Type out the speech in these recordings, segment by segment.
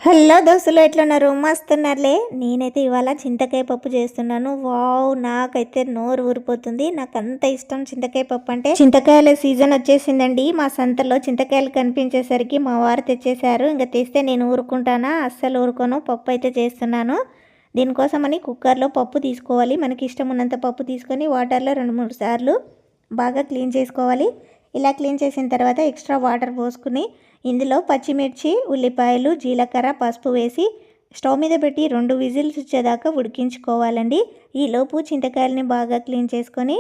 Hello దోస్తులు, ఎట్లున్నారు? మస్తున్నారులే. నేనైతే ఇవాళ చింతకాయ పప్పు చేస్తున్నాను. వావ్, నాకైతే నోరు ఊరిపోతుంది. నాకు అంత ఇష్టం చింతకాయ పప్పు అంటే. చింతకాయల సీజన్ వచ్చేసిందండి. మా సంతలో చింతకాయలు కనిపించేసరికి మా వారు తెచ్చేశారు. ఇంకా తెస్తే నేను ఊరుకుంటానా? అస్సలు ఊరుకోను. పప్పు అయితే చేస్తున్నాను. దీనికోసమని కుక్కర్లో పప్పు తీసుకోవాలి. మనకి ఇష్టం ఉన్నంత పప్పు తీసుకొని వాటర్లో 2-3 సార్లు బాగా క్లీన్ చేసుకోవాలి. ఇలా క్లీన్ చేసిన తర్వాత ఎక్స్ట్రా వాటర్ పోసుకుని ఇందులో పచ్చిమిర్చి, ఉల్లిపాయలు, జీలకర్ర, పసుపు వేసి స్టవ్ మీద పెట్టి 2 విజిల్స్ వచ్చేదాకా ఉడికించుకోవాలండి. ఈలోపు చింతకాయలని బాగా క్లీన్ చేసుకొని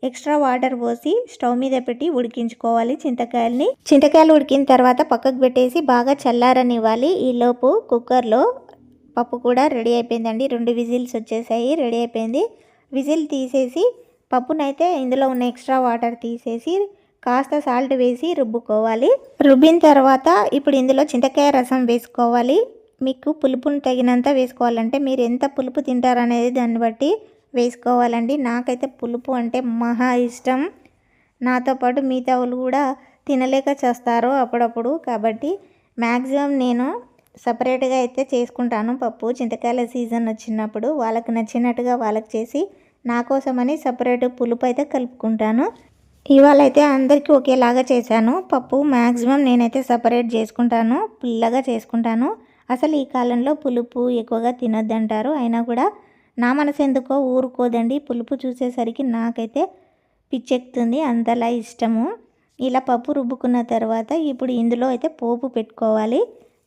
ఎక్స్ట్రా వాటర్ పోసి స్టవ్ మీద పెట్టి ఉడికించుకోవాలి చింతకాయలు ఉడికిన తర్వాత పక్కకు పెట్టేసి బాగా చల్లారనివ్వాలి. ఈలోపు కుక్కర్లో పప్పు కూడా రెడీ అయిపోయిందండి. 2 విజిల్స్ వచ్చేసాయి, రెడీ అయిపోయింది. విజిల్ తీసేసి పప్పునైతే ఇందులో ఉన్న ఎక్స్ట్రా వాటర్ తీసేసి కాస్త సాల్ట్ వేసి రుబ్బుకోవాలి. రుబ్బిన తర్వాత ఇప్పుడు ఇందులో చింతకాయ రసం వేసుకోవాలి. మీకు పులుపును తగినంత వేసుకోవాలంటే మీరు ఎంత పులుపు తింటారనేది దాన్ని బట్టి వేసుకోవాలండి. నాకైతే పులుపు అంటే మహా ఇష్టం. నాతో పాటు మిగతా వాళ్ళు కూడా తినలేక చేస్తారు అప్పుడప్పుడు. కాబట్టి మ్యాక్సిమం నేను సపరేట్గా అయితే చేసుకుంటాను పప్పు. చింతకాయల సీజన్ వచ్చినప్పుడు వాళ్ళకి నచ్చినట్టుగా వాళ్ళకి చేసి నా కోసమని సపరేట్ పులుపు అయితే కలుపుకుంటాను. ఇవాళ అయితే అందరికీ ఒకేలాగా చేశాను. పప్పు మ్యాక్సిమం నేనైతే సపరేట్ చేసుకుంటాను, పుల్లగా చేసుకుంటాను. అసలు ఈ కాలంలో పులుపు ఎక్కువగా తినొద్దంటారు. అయినా కూడా నా మనసు ఎందుకో ఊరుకోదండి. పులుపు చూసేసరికి నాకైతే పిచ్చెక్కుతుంది, అంతలా ఇష్టము. ఇలా పప్పు రుబ్బుకున్న తర్వాత ఇప్పుడు ఇందులో అయితే పోపు పెట్టుకోవాలి.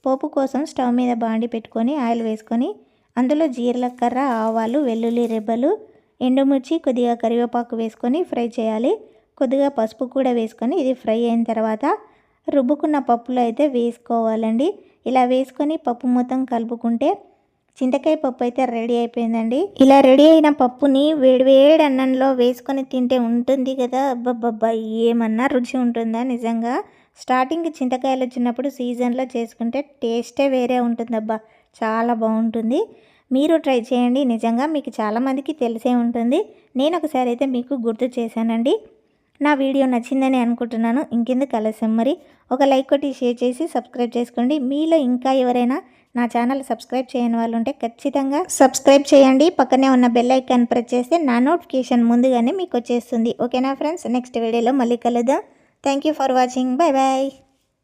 పోపు కోసం స్టవ్ మీద బాండి పెట్టుకొని ఆయిల్ వేసుకొని అందులో జీలకర్ర, ఆవాలు, వెల్లుల్లి రెబ్బలు, ఎండుమిర్చి, కొద్దిగా కరివేపాకు వేసుకొని ఫ్రై చేయాలి. కొద్దిగా పసుపు కూడా వేసుకొని ఇది ఫ్రై అయిన తర్వాత రుబ్బుకున్న పప్పులో అయితే వేసుకోవాలండి. ఇలా వేసుకొని పప్పు మొత్తం కలుపుకుంటే చింతకాయ పప్పు అయితే రెడీ అయిపోయిందండి. ఇలా రెడీ అయిన పప్పుని వేడివేడి అన్నంలో వేసుకొని తింటే ఉంటుంది కదా, అబ్బబ్బబ్బా, ఏమన్నా రుచి ఉంటుందా నిజంగా. స్టార్టింగ్ చింతకాయలు వచ్చినప్పుడు సీజన్లో చేసుకుంటే టేస్టే వేరే ఉంటుందబ్బా, చాలా బాగుంటుంది. మీరు ట్రై చేయండి. నిజంగా మీకు చాలామందికి తెలిసే ఉంటుంది. నేను ఒకసారి అయితే మీకు గుర్తు చేశానండి. నా వీడియో నచ్చిందని అనుకుంటున్నాను. ఇంకెందుకు ఆలస్యం, మరి ఒక లైక్ కొట్టి షేర్ చేసి సబ్స్క్రైబ్ చేసుకోండి. మీలో ఇంకా ఎవరైనా నా ఛానల్ సబ్స్క్రైబ్ చేయని వాళ్ళు ఉంటే ఖచ్చితంగా సబ్స్క్రైబ్ చేయండి. పక్కనే ఉన్న బెల్ ఐకాన్ ప్రెస్ చేస్తే నా నోటిఫికేషన్ ముందుగానే మీకు వచ్చేస్తుంది. ఓకేనా ఫ్రెండ్స్, నెక్స్ట్ వీడియోలో మళ్ళీ కలుద్దాం. Thank you for watching. Bye bye.